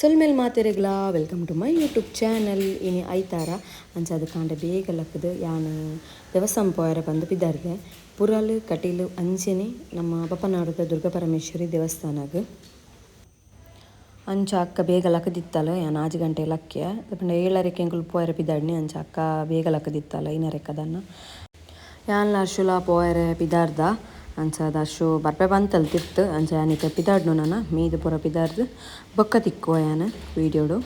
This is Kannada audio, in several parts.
ಸೊಲ್ಮೇಲ್ ಮಾತೆರೆಗ್ಲಾ welcome to my YouTube channel. ಇನಿ ಐತಾರ ಅಂಚಾದ ಕಾಂಡೆ ಬೇಗ ಲಕ್ಕದು ಯಾನು ದೇವಸ್ಥಾನ ಪೋಯರೆ ಬಂದು ಬಿದ್ದಾರ್ದೆ ಪುರಲ್ ಕಟೀಲು ಅಂಚೆನೆ ನಮ್ಮ ಬಪ್ಪನಾಡುದ ದುರ್ಗಾಪರಮೇಶ್ವರಿ ದೇವಸ್ಥಾನಗ್ ಅಂಚ ಅಕ್ಕ ಬೇಗ ಲಕ್ಕದಿತ್ತಲ್ಲ ಯಾನು 6 ಗಂಟೆ ಲಕ್ಕ್ಯ ಪಂಡ 7:30 ಎಂಕುಲು ಪೋಯರೆ ಬಿದ್ದಾಡ್ನಿ ಅಂಚ ಅಕ್ಕ ಬೇಗ ಲಕ್ಕದಿತ್ತಲ್ಲ ಇನರೆಕ್ಕದನ್ನ ಯಾನ್ ಅರ್ಶುಲ ಪೋಯರೆ ಬಿದ್ದಾರ್ದ ಅಂಚಾದ ಅರ್ಶು ಬರ್ಪೆ ಬಂತಲ್ ತಿರ್ತು ಅಂಚ ಯಾನಿತ ಪಿದಾಡ್ನು ನಾನು ಮೀದು ಪೂರ ಪಿದಾರ್ದು ಬೊಕ್ಕ ತಿಕ್ಕುವ ಯಾನು ವೀಡಿಯೋಡು.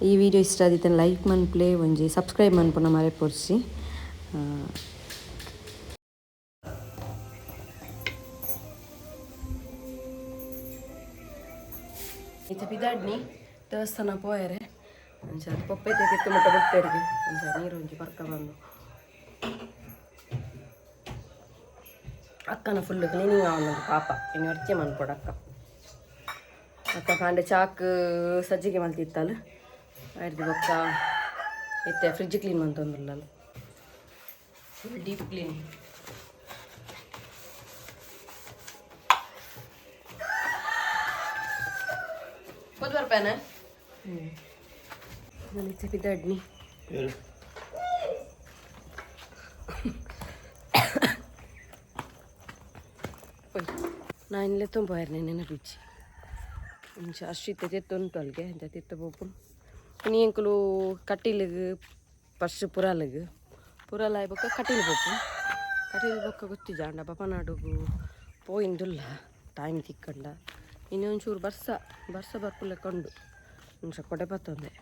ಈ ವಿಡಿಯೋ ಇಷ್ಟ ಆದಿತ್ತೇನೆ ಲೈಕ್ ಮನ್ಪ್ಲೆ ಒಂಜಿ ಸಬ್ಸ್ಕ್ರೈಬ್ ಮನ್ಪುನ ಮರೆ ಪೊರ್ಸಿ. ಈಚೆ ಪಿದಾಡ್ನಿ ದೇವಸ್ಥಾನ ಪೋಯರೆ ಅಂಚ ಪೊಪ್ಪೈತೆ ತಿತ್ತು ಮುಟ್ಟ ಬಿಟ್ಟೆರ್ಗೆ ಅಂಚ ನೀರು ಒಂಜಿ ಬರ್ಕ ಬಂದು ಅಕ್ಕನ ಫುಲ್ ಕ್ಲೀನಿಂಗ್ ಆವೊಂದು ಪಾಪ ಇನ್ನು ಅರ್ಚೆ ಮನ್ಪೊಡು ಅಕ್ಕ ಕಾಂಡೆ ಚಾಕ್ ಸಜ್ಜಿಗೆ ಮಲ್ತಿತ್ತಲ್ಲ ಆಯ್ತು ಬೊಕ್ಕ ಇತ್ತೆ ಫ್ರಿಡ್ಜ್ ಕ್ಲೀನ್ ಮಂತೊಂದುಲ್ಲ ಫುಲ್ ಡೀಪ್ ಕ್ಲೀನ್. ಕೊದ್ದು ಬರ್ಪೇನೆ ಈಚೆ ಬಿದ್ದಾಡ್ನಿ ನಾನು ಇಲ್ಲೇ ತುಂಬೋಯರ್ನೆ ನೆನಪಿಚ್ಚಿ ಇಂಚ ಅಷ್ಟಿತ್ತೆ ತೆತ್ತು ಉಂಟು ಅಲ್ಲಿಗೆ ಅಂತ ತೆತ್ತು ಬೋಪು ನೀ ಎಂಕುಲು ಕಟೀಲಿಗೆ ಫಸ್ಟ್ ಪುರಲ್ ಆಯ್ಬೊಕ್ಕ ಕಟೀಲು ಬೋಪು ಕಟೀಲು ಬೊಕ್ಕ ಗೊತ್ತಿಜ ಅಂಡ ಬಪ್ಪನಾಡುಗು ಪೋಯಿಂದುಲ್ಲ ಟೈಮ್ ತಿಕ್ಕಂಡ ಇನ್ನೊಂಚೂರು ಬರ್ಸ ಬರ್ಪುಲೆ ಕೊಂಡು ಇಂಚ ಕೊಡೆ ಬತ್ತೊಂದೆ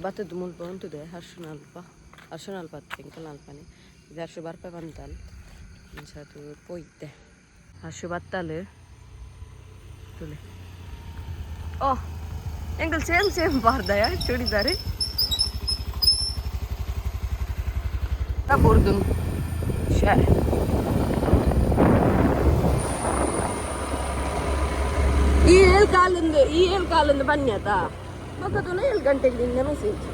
ಬತ್ತದ ಮುಲ್ಪ ಉಂಟುದೆ ಅರ್ಶಿನ ಅಲ್ಪ ಎಂಕಲ್ ಅಲ್ಪನೆ ಇದು ಅರ್ಶು ಬರ್ಪೆ ಬಂತಲ್ ಅದು ಪೋಯ್ತೆ ಅರ್ಶು ಬತ್ತಲ್ ತುಲೆ ಓಹ್ ಎಂಕಲ್ ಸೇಮ್ ಬಾರ್ದಯ ಚೂಡಿದಾರೆ ಬರ್ದು ಈ ಏಳು ಕಾಲಿಂದ ಬನ್ನಿ ಆತಾ ಮಕ್ಕಳು 7 ಗಂಟೆಗೆ ಮೆಸೇಜ್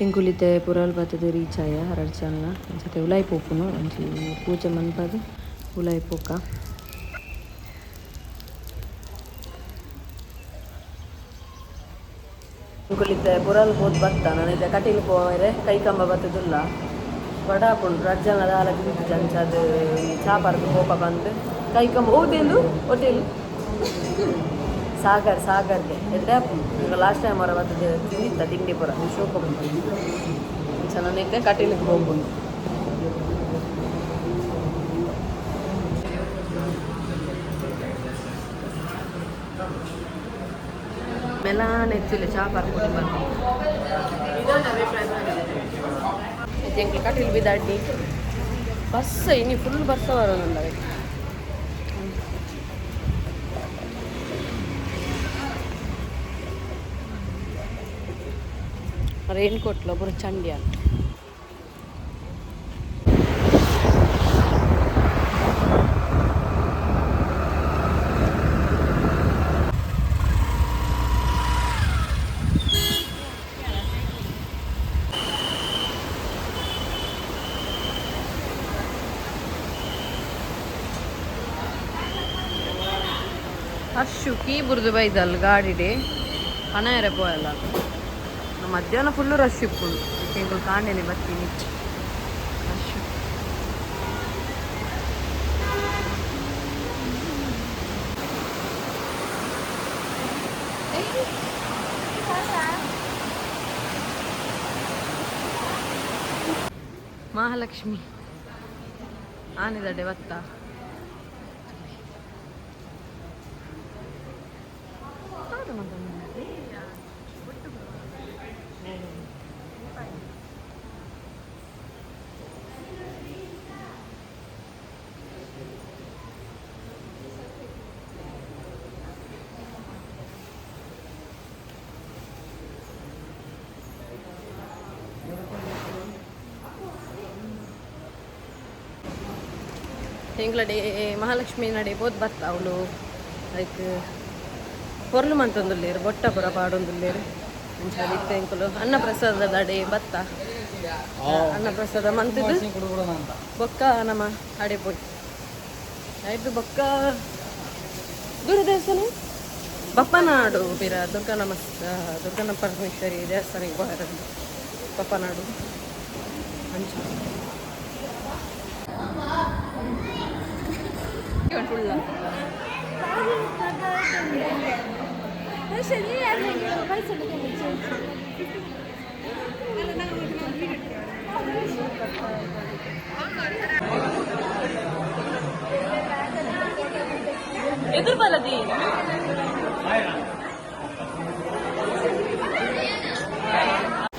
ಎಂಕುಲಿತೆ ಪುರಲ್ ಬತ್ತದ ರೀಚ್ ಆಯ 2 ಚಾನಲ ಅಂಚತೆ ಉಲಾಯಿ ಪೋಪುನು ಅಂಚಿ ಪೂಜೆ ಮನ್ಪದು ಉಲಾಯಿ ಪೋಕ ಎಂಕುಲಿತೆ ಪುರಲ್ ಹೋದ್ ಬತ್ತ ನಾನಿದೆ ಕಟೀಲು ಪೋರೆ ಕೈ ಕಂಬ ಬತ್ತದಿಲ್ಲ ಬಡಾಪುಂಡು ರಜ್ಜನ ದಾಲಕ್ಕೆ ಬಿದ್ದು ಅಂಚದು ಚಾಪರ್ದು ಕೋಪ ಬಂದು ಕೈ ಕಂಬ ಓದೇಂದು ಹೋಟೆಲ್ ಸಾಗರ್ಗೆ ಎಡ್ಡೆ ಈಗ ಲಾಸ್ಟ್ ಟೈಮ್ ಅವರ ಬರ್ತದೆ ತಿಂದಿತ್ತ ತಿಂಡಿ ಪುರ ಶೋಕ ಬಂದು ಚೆನ್ನಾಗಿದ್ದೆ ಕಟೀಲಿಗೆ ಹೋಗ್ಬೋದು. ಮೆಲಾನ್ ಹೆಚ್ಚಿಲ್ಲ ಚಾಪರ್ ಕೊಡಿ ಬಂದು ಎಂಕ್ಲು ಕಟೀಲು ಬಿದ್ದಾಡ್ನಿ ಬಸ್ ಇನ್ನು ಫುಲ್ ಬಸ್ಸ ಬರೋದು ರೈನ್ ಕೋಟ್ಲ ಒಬ್ಬರು ಚಂಡ್ಯ ಅರ್ಶು ಕೀ ಬುರ್ದು ಬೈದಲ್ಲ ಗಾಡಿಡೆ ಹಣ ಎರೆ ಪೋಯಲ್ಲ ಮಧ್ಯಾಹ್ನ ಫುಲ್ಲು ರಶ್ ಇಪ್ಪುಂಡು ಎಂಕುಲು ಕಾಂಡೆನೆ ಬರ್ತೀನಿ ರಶ್ ಮಹಾಲಕ್ಷ್ಮಿ ಆನೆದಡೆ ಬತ್ತ ಎಂಗ್ಲಡೆ ಮಹಾಲಕ್ಷ್ಮಿ ನಡೆ ಬೋದು ಬರ್ತಾ ಅವಳು ಲೈಕ್ ಪೊರ್ಲು ಮಂತೊಂದುಲ್ಲೇರು ಬೊಟ್ಟ ಪುರ ಪಾಡೊಂದುಲ್ಲೇರು ಅಂಚದಿತ್ತೆ ಎಂಕುಲು ಅನ್ನ ಪ್ರಸಾದ ಅಡೆ ಬತ್ತ ಅನ್ನ ಪ್ರಸಾದ ಮಂತಿದ್ದು ಬೊಕ್ಕ ನಮ್ಮ ಅಡೆ ಪೋಯ್ ಆಯ್ತು ಬೊಕ್ಕ ದೂರ ದೇವಸ್ಥಾನ ಬಪ್ಪನಾಡು ಪಿರ ದುರ್ಗನ ಪರಮೇಶ್ವರಿ ದೇವಸ್ಥಾನಕ್ಕೆ ಹೋಗಿರೋದು ಬಪ್ಪನಾಡು ಅಂಚ ಫುಲ್ಲ ಎದುರು ಬಲದಿ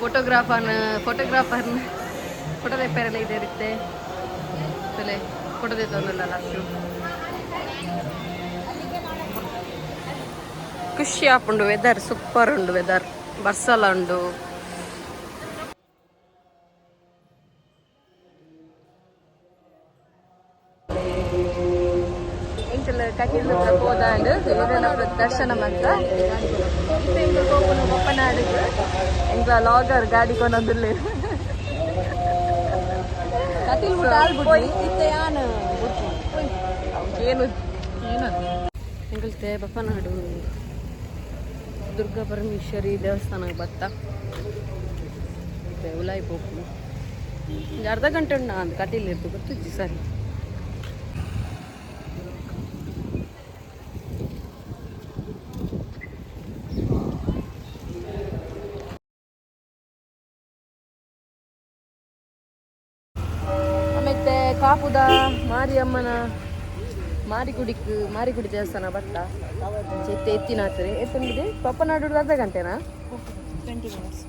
ಫೋಟೋಗ್ರಾಫರ್ ಫೋಟೋ ತೆಪ್ಪರೆಲ್ಲ ಇದೆ ಇರುತ್ತೆ ಫೋಟೋ ತೆತ್ತೊಂದಲ್ಲ ಅಷ್ಟು ಖುಷಿ ಆಪುಂಡು ವೆದರ್ ಸೂಪರ್ ಉಂಡು ವೆದರ್ ಬರ್ಸಲ ಉಂಡು ಎಂಕಲ್ ಕಟೀಲು ಹೋದಾಂಡು ದೇವರ ದರ್ಶನ ಮಾತ್ರ ಬಪ್ಪನಾಡಿಗೆ ಎಂಕ ಲಾಗರ್ ಗಾಡಿ ಕೊನೊಂದುಲ್ಲೆ ಏನು ಎಂಕಲ್ತೆ ಬಪ್ಪನಾಡು ದುರ್ಗಾ ಪರಮೇಶ್ವರಿ ದೇವಸ್ಥಾನಕ್ಕೆ ಬತ್ತ ಉಲಾಯಿ ಪೋಪು ಅರ್ಧ ಗಂಟೆ ಉಂಡ ಅಂತ ಕಟೀಲಿರ್ದು ಗೊತ್ತಿದ್ದಿ ಸರಿ ಆಮೇಲೆ ಕಾಪುದ ಮಾರಿಯಮ್ಮನ ಮಾರಿಗುಡಿ ದೇವಸ್ಥಾನ ಬತ್ತ ಎತ್ತಿನಾತ್ರಿ ಎತ್ತಂಗಿದೆ ಪಪ್ಪನಾಡು ಅರ್ಧ ಗಂಟೆನಾ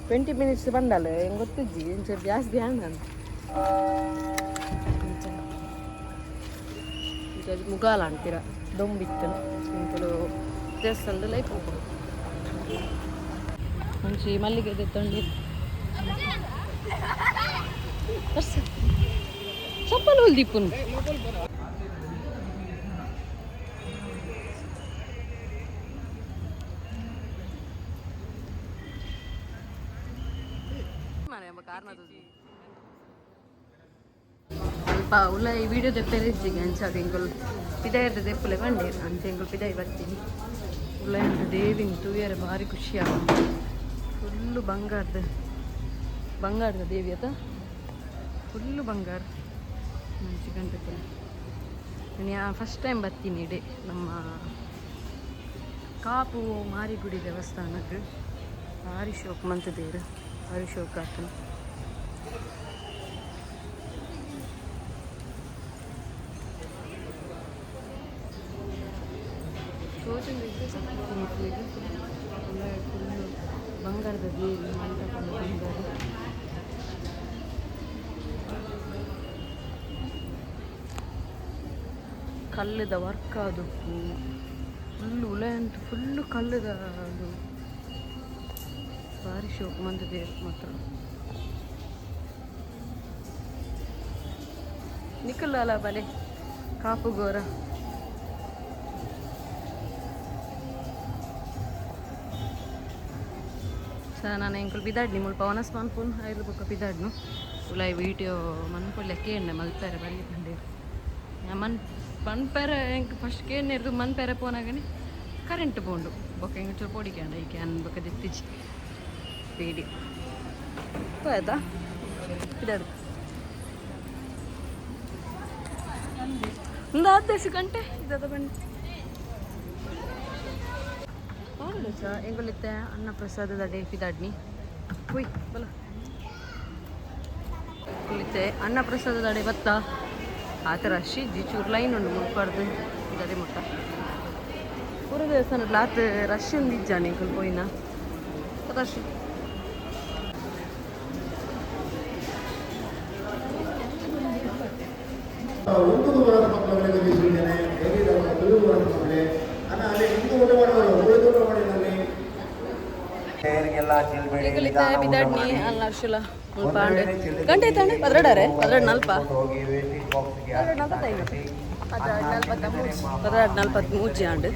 20 ಮಿನಿಟ್ಸ್ ಬಂದಲ್ಲ ಹೆಂಗೆ ಗೊತ್ತಿದ್ದಿ ಒಂಚೂರು ಜಾಸ್ತಿ ಹ್ಯಾಂಗ ಅಂತ ಮುಗಾಲ ಅಂತೀರ ದೊಂಬಿತ್ತು ಇಂಕಲು ದೇವಸ್ಥಾನದ ಲೈಫ್ ಹೋಗ್ಬೋದು ಮುಂಚೆ ಮಲ್ಲಿಗೆ ತೆತ್ತೊಂಡು ಚಪ್ಪಲ್ ಹೊಲ್ದಿಪ್ಪುನ್ ಅಲ್ಪ ಉಲ್ಲ ಈ ವಿಡಿಯೋ ತೆಪ್ಪೆರಿಜ್ಜಿಗೆ ಅಂಚಾಗ ಎಂಕುಲು ಪಿದಾಯದ ತೆಪ್ಪಲೆ ಬಂಡೆ ಅಂತ ಎಂಕುಲು ಪಿದಾಯಿ ಬರ್ತೀನಿ ಉಲ್ಲ ಎಂಟು ದೇವಿನ ತೂಯರ ಭಾರಿ ಖುಷಿ ಆಗುತ್ತೆ ಫುಲ್ಲು ಬಂಗಾರದ ದೇವಿ ಅದ ಫುಲ್ಲು ಬಂಗಾರ ಚಿಕನ್ ಟೆಂಪಲ್ ನಾನು ಫಸ್ಟ್ ಟೈಮ್ ಬರ್ತೀನಿ ಇಡೇ ನಮ್ಮ ಕಾಪು ಮಾರಿಗುಡಿ ದೇವಸ್ಥಾನಕ್ಕೆ ಭಾರಿ ಶೋಕ್ ಮಂತದೇರು ಭಾರಿ ಶೋಕ್ ಆಗ್ತಾನೆ ಬಂಗಾರದ ದೇವಿ ಮಂಟಪ ಕಲ್ಲದ ವರ್ಕ್ ಅದು ಫುಲ್ಲು ಉಲೆ ಅಂತ ಫುಲ್ಲು ಕಲ್ಲದ ಅದು ಭಾರಿ ಶೋಕ್ ಮಂದಿದೆ ಮಾತ್ರ ನಿಖಲ್ ಅಲ್ಲ ಬಲೆ ಕಾಪುಗೋರ ನಾನು ಎಂಕುಲು ಬಿದಾಡ್ನಿ ಮುಲ್ಪ ವನಸ್ಮಾನ್ ಫೋನ್ ಆಯ್ಲು ಬೊಕ್ಕ ಬಿದಾಡ್ನು ಉಲಾಯ್ ವೀಡಿಯೋ ಮನ್ಪೊಲ್ಲೆ ಕೇಂಡೆ ಮಲ್ಪೆರೆ ಬಲ್ಲಿ ಬಂಡೇರು ಮನ್ಪೆರೆ ಎಂಕ್ ಫಸ್ಟ್ ಕೇಂಡಿರ್ದು ಮನ್ಪೆರೆ ಪೋನಾಗನಿ ಕರೆಂಟ್ ಬೋಂಡು ಬೊಕ್ಕ ಎಂಗ ಚೂರು ಪೋಡಿಕ್ಯಾಂಡ ಈ ಕ್ಯಾನ್ ಬೊಕ್ಕ ದಿತ್ತಿಜಿ ವೀಡಿಯೋ ಆಯ್ತಾ ಬಿದಾಡು ಒಂದು 10 ಗಂಟೆ ಇದಾದ ಬನ್ನಿ ಎಂಗುಲಿತ್ತೆ ಅನ್ನ ಪ್ರಸಾದದ ಡೇ ಪಿದಾಡ್ನಿ ಹುಯ್ ಬಲ ಕುಲಿತೆ ಅನ್ನ ಪ್ರಸಾದದ ಅಡೆ ಬತ್ತ ಆ ಥರ ರಶ್ ಚೂರು ಲೈನ್ ಉಂಡು ಮುಲ್ಪಾರ್ದು ಇದಡೆ ಮುಟ್ಟ ಪೂರ ದೇವಸ್ಥಾನದ ಆತ ರಶ್ ಒಂದು ಇಜ್ಜಾನೆ ಎಂಕುಲು ಪೋಯಿನ ರಶ್ ಬಿದಾಡ್ನಿ ಅಲ್ಲ ಅರ್ಶುಲ ಮುಲ್ಪ ಗಂಟೆ ಐತಾಂಡೆ 12 ನಲ್ಪ 12 ನಲ್ಪ 13:43 ಆಂಡ್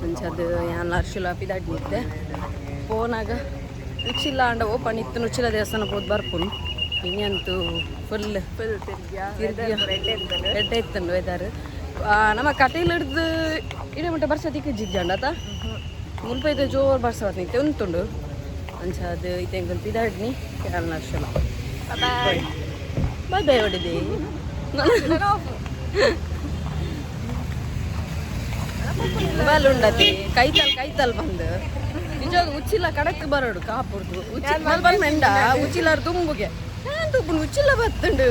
ಅಂಚದು ಯಾನ್ ಲರ್ಶುಲ ಪಿದಾಡ್ನಿತ್ತೆ ಪೋನಾಗ ಉಚ್ಚಿಲ ಆಂಡ ಓಪನ್ ಇತ್ತು ಉಚ್ಚಿಲ ದೇವಸ್ಥಾನ ಹೋದ್ ಬರ್ಪುನು ಇನ್ನಂತೂ ಫುಲ್ ರೆಡ್ ಇತ್ತಂಡು ವೆದರ್ ನಮ್ಮ ಕಟೀಲ್ ಹಿಡ್ದು ಇಡೀ ಮಟ್ಟ ಬರ್ಸ ತಿಕ್ಕಿಜ್ಜಿಜ್ಜಂಡತ ಮುಲ್ಪೈದು ಜೋರು ಬರ್ಸ ನಿಂತೆ ಉಂಟುಂಡು ಅಂಚದು ಇತ್ತೆ ಪಿದಾಡ್ನಿ ಯಾನ್ ಲರ್ಶುಲ ಬಾಯ್ ಬಾಯ್ ಹೊಡಿದೆ ಮೊಬೈಲ್ ಉಂಡತಿ ಕೈತಲ್ ಬಂದು ನಿಜವಾಗ ಉಚ್ಚಿಲ ಕಡಕ್ ಬರೋಡು ಕಾಪುರ್ದು ಉಚ್ಚಿಲ ಬಂದ ಉಚ್ಚಿಲಾರ ತುಂಬುಗೆ ತುಪ್ಪು ಉಚ್ಚಿಲ ಬತ್ತುಂಡು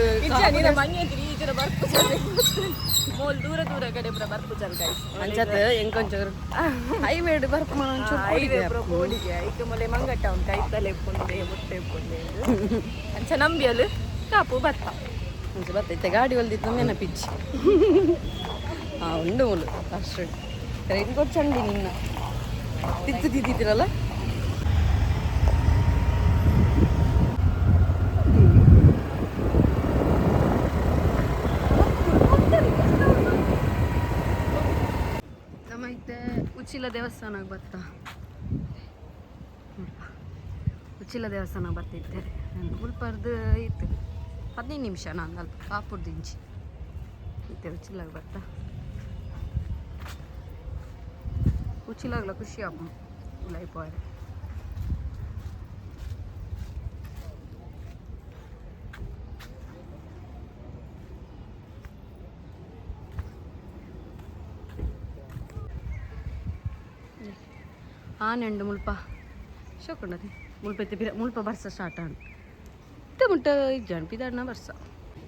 ಮೋಲ್ ದೂರ ದೂರ ಕಡೆ ಬರ್ಪು ಚಂದ ಅಂಚತ್ ಎಂಕೊಂಚೂರು ಹೈವೇಡ್ ಬರ್ಪು ಕೋಡಿಗೆ ಐಕ ಮೊಲೆ ಮಂಗಟ್ಟ ಅವ್ನು ಕೈತಲೆ ಎಪ್ಕೊಂಡೆ ಮುಟ್ಟೆ ಎಪ್ಕೊಂಡೆ ಅಂಚ ನಂಬಿಯಲು ಕಾಪು ಬತ್ತ ಅಂಚ ಬತ್ತೈತೆ ಗಾಡಿ ಹೊಲ್ದಿತ್ತು ನೆನಪಿಚ್ಚಿ ಉಂಡು ಮುಲು ಅಷ್ಟು ಟ್ರೈನ್ ಕೊಚ್ಚಂಡಿ ನಿನ್ನ ತಿದ್ದಿದ್ದೀರಲ್ಲ ನಮ್ಮೈತೆ ಉಚ್ಚಿಲ ದೇವಸ್ಥಾನಕ್ಕೆ ಬರ್ತಾ ಉಚ್ಚಿಲ ದೇವಸ್ಥಾನಕ್ಕೆ ಬರ್ತಿದ್ದೆ ಉಲ್ಪರ್ದು ಇತ್ತು 15 ನಿಮಿಷ ನಾನು ಅಲ್ಪ ಕಾಪುರ್ದು ಇಂಚಿ ಇತ್ತೆ ಉಚ್ಚಿಲಾಗ ಬರ್ತಾ ಉಚ್ಚಿಲಾಗ್ಲ ಖುಷಿ ಆಪು ಲೈಫ್ ಆಯ್ತು ಆನೆಂಡು ಮುಲ್ಪ ಶೋಕೊಂಡತಿ ಮುಲ್ಪೈತೆ ಮುಲ್ಪ ಬರ್ಸ ಸ್ಟಾರ್ಟ್ ಆಂಡ್ ಇತ್ತ ಮುಟ್ಟ ಇಜ್ಜಾಂಡ್ ಪಿದಾಡ್ನ ಬರ್ಸ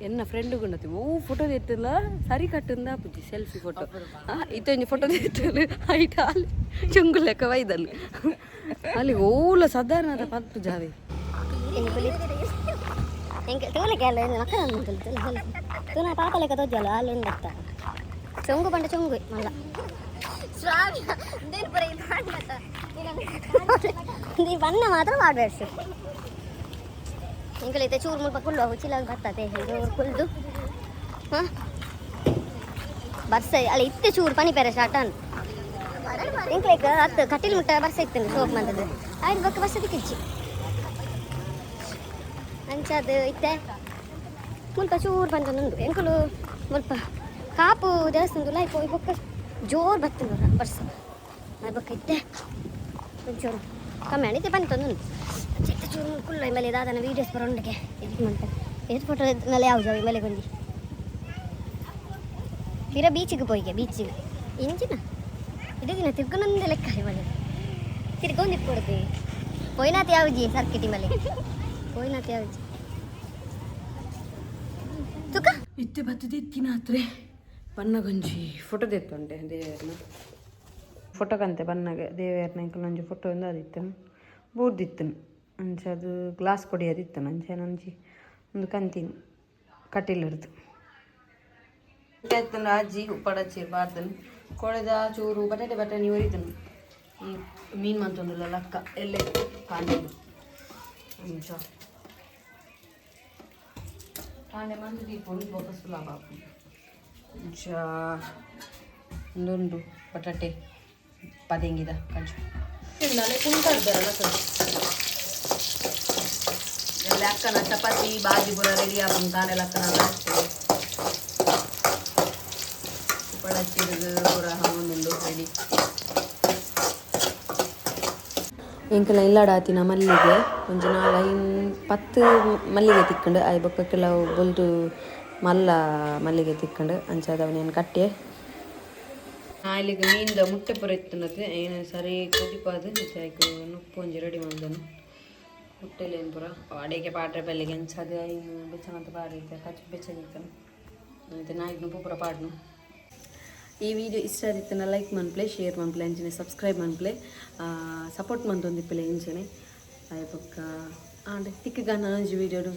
ಎನ್ನ ಫ್ರೆಂಡ್ ಗುಂಡತಿ ಫೋಟೋ ತೆತ್ತಲ್ಲ ಸರಿ ಕಟ್ಟಂದ ಪುಜಿ ಸೆಲ್ಫಿ ಫೋಟೋ ಇತ್ತೊಂದು ಫೋಟೋ ತೆತ್ತಲು ಹೈಟ್ ಅಲ್ಲಿ ಚುಂಗು ಲೆಕ್ಕ ವೈದಲ್ಲಿ ಅಲ್ಲಿ ಓಲ ಸಾಧಾರಣದ ಪತ್ತು ಜಾವೆ ಪಾಪ ಲೆಕ್ಕ ತೋಜಲ್ಲ ಅಲ್ಲಿ ಉಂಡತ್ತ ಚೊಂಗು ಬಂಡ ಚೊಂಗು ಮಲ್ಲ ಬಣ್ಣ ಮಾತ್ರ ಮಾಡಬೇಡ್ಸು ಎಂಕಲೈತೆ ಚೂರು ಮುಲ್ಪ ಕುಳ್ಳು ಹುಚ್ಚಿಲಾಗ ಬರ್ತದೆ ಜೋರು ಕುಳ್ದು ಹಾಂ ಬರ್ಸ ಅಲ್ಲ ಇತ್ತೆ ಚೂರು ಪನಿ ಪೇರೆ ಸ್ಟಾರ್ಟ್ ಅನ್ ಎಂಕಲೈಕ ಹತ್ತು ಕಟ್ಟಿಲ್ ಮುಟ್ಟ ಬರ್ಸ ಇತ್ತೇನೆ ಸೋಪ್ ಮಂದದ್ದು ಆಯ್ತು ಬಕ್ಕ ಬರ್ಸ ತಿಕ್ಕಿಚ್ಚಿ ಅಂಚದು ಇತ್ತೆ ಮುಲ್ಪ ಚೂರು ಬಂದನುಂಡು ಎಂಕಲು ಮುಲ್ಪ ಕಾಪು ದೇವಸ್ಥಾನದ ಲೈಫ್ ಹೋಗಿ ಬೊಕ್ಕ ಜೋರು ಬರ್ತದೆ ಬರ್ಸ ಅದು ಬಕ್ಕ ಇತ್ತೆ ಒಂಚೂರು ಕಮ್ಮಿ ಅಣಿತೆ ಬಂತಂದು ಚಿಕ್ಕ ಚೂರು ಕುಳ್ಳ ಮೇಲೆ ದಾದನ ವೀಡಿಯೋಸ್ ಬರೋಂಡಿಗೆ ಎಡಿಟ್ ಮಾಡ್ತಾರೆ ಎಷ್ಟು ಫೋಟೋ ಮೇಲೆ ಯಾವ ಜಾವ ಮೇಲೆ ಕೊಂಡಿ ತೀರಾ ಬೀಚಿಗೆ ಪೋಯಿಗೆ ಬೀಚಿಗೆ ಇಂಚಿನ ಇಡೀ ದಿನ ತಿರ್ಗೊಂಡೊಂದೇ ಲೆಕ್ಕ ಮನೆ ತಿರ್ಗೊಂಡು ಕೊಡ್ತೀವಿ ಪೋಯ್ನಾತ್ ಯಾವ್ಜಿ ಸರ್ಕಿಟಿ ಮೇಲೆ ಪೋಯ್ನಾತ್ ಯಾವ್ಜಿ ತುಕ ಇತ್ತೆ ಬತ್ತದ ಇತ್ತಿನಾತ್ರೆ ಬಣ್ಣ ಗಂಜಿ ಫೋಟೋ ತೆತ್ತುಂಟೆ ದೇವರನ್ನ ಫೋಟೋ ಕಂತೆ ಬಣ್ಣಗೆ ದೇವರನ್ನ ಇಂಕಲೊಂಜಿ ಫೋಟೋ ಇಂದ ಅದಿತ್ತನು ಬೂರ್ದಿತ್ತನು ಅಂಚೆ ಅದು ಗ್ಲಾಸ್ ಕೊಡಿಯೋದಿತ್ತನು ಅಂಚೆ ನಂಜಿ ಒಂದು ಕಂತಿನ ಕಟೀಲಿಡ್ದು ಎತ್ತನು ಅಜ್ಜಿ ಉಪ್ಪಡಚ್ಚಿರ್ಬಾರ್ದನು ಕೊಳೆದ ಚೂರು ಬಟಾಣಿ ಹೊರಿತನು ಈ ಮೀನು ಮಂತೊಂದಿಲ್ಲ ಲಕ್ಕ ಎಲ್ಲೇ ಕಾಂಡೆದು ಅಂಚ ಕಾಂಡೆ ಮಂದು ದೀಪೊಂದು ಬೋಕಸ್ ಸುಲಭ ಅಂಚ ಒಂದೊಂದು ಬಟಾಟೆ ಪದೆಂಗಿದ ಕಂಚು ತಿನ್ನಲೆ ಕುಂತಾಡ್ದಾರಲ್ಲ ಎಲ್ಲ ಅಕ್ಕನ ಚಪಾತಿ ಬಾಜಿ ಪುರ ರೆಡಿ ಆಪನ್ ಕಾಣೆಲ್ಲ ಅಕ್ಕನ ಪಡಚ್ಚಿರುದು ಪುರ ಹಂಗೊಂದು ರೆಡಿ ಎಂಕಲ ಇಲ್ಲಾಡಾತಿನ ಮಲ್ಲಿಗೆ ಒಂಜಿ ನಾಳ 10 ಮಲ್ಲಿಗೆ ತಿಕ್ಕಂಡು ಆಯ್ ಬೊಕ್ಕ ಕೆಲವು ಬೊಲ್ದು ಮಲ್ಲ ಮಲ್ಲಿಗೆ ತಿಕ್ಕಂಡು ಅಂಚದವನೇನು ಕಟ್ಟೆ ನಾಲಿಗೆ ಮೀನ್ದ ಮುಟ್ಟೆ ಪುರ ಇತ್ತನದು ಏನು ಸರಿ ಕುದಿಪಾದು ಆಯ್ಕೆ ನುಪ್ಪು ಒಂಜಿ ರೆಡಿ ಮಾಡಿದನು ಮುಟ್ಟೆಲೇನು ಪುರ ಅಡಿಗೆ ಪಾಟ್ರೆ ಬೆಲ್ಲಿಗೆ ಅಂಚದು ಇನ್ನು ಬೆಚ್ಚಂತ ಪಾಡೈತೆ ಕಚ್ಚಿ ಬೆಚ್ಚದಿತ್ತನು ಮತ್ತು ನಾಯಿಗೆ ನುಪ್ಪು ಪುರ ಪಾಡ್ನು ಈ ವಿಡಿಯೋ ಇಷ್ಟ ಆದಿತ್ತನ ಲೈಕ್ ಮನ್ಪ್ಲೆ ಶೇರ್ ಮನ್ಪ್ಲೆ ಅಂಚನೆ ಸಬ್ಸ್ಕ್ರೈಬ್ ಮನ್ಪ್ಲೆ ಸಪೋರ್ಟ್ ಮಂತೊಂದಿಪ್ಪಲೆ ಇಂಚನೆ ಆಯ್ ಪಕ್ಕ ಆಂಡೆ ತಿಕ್ಕಗ ನಾನು ವಿಡಿಯೋಡು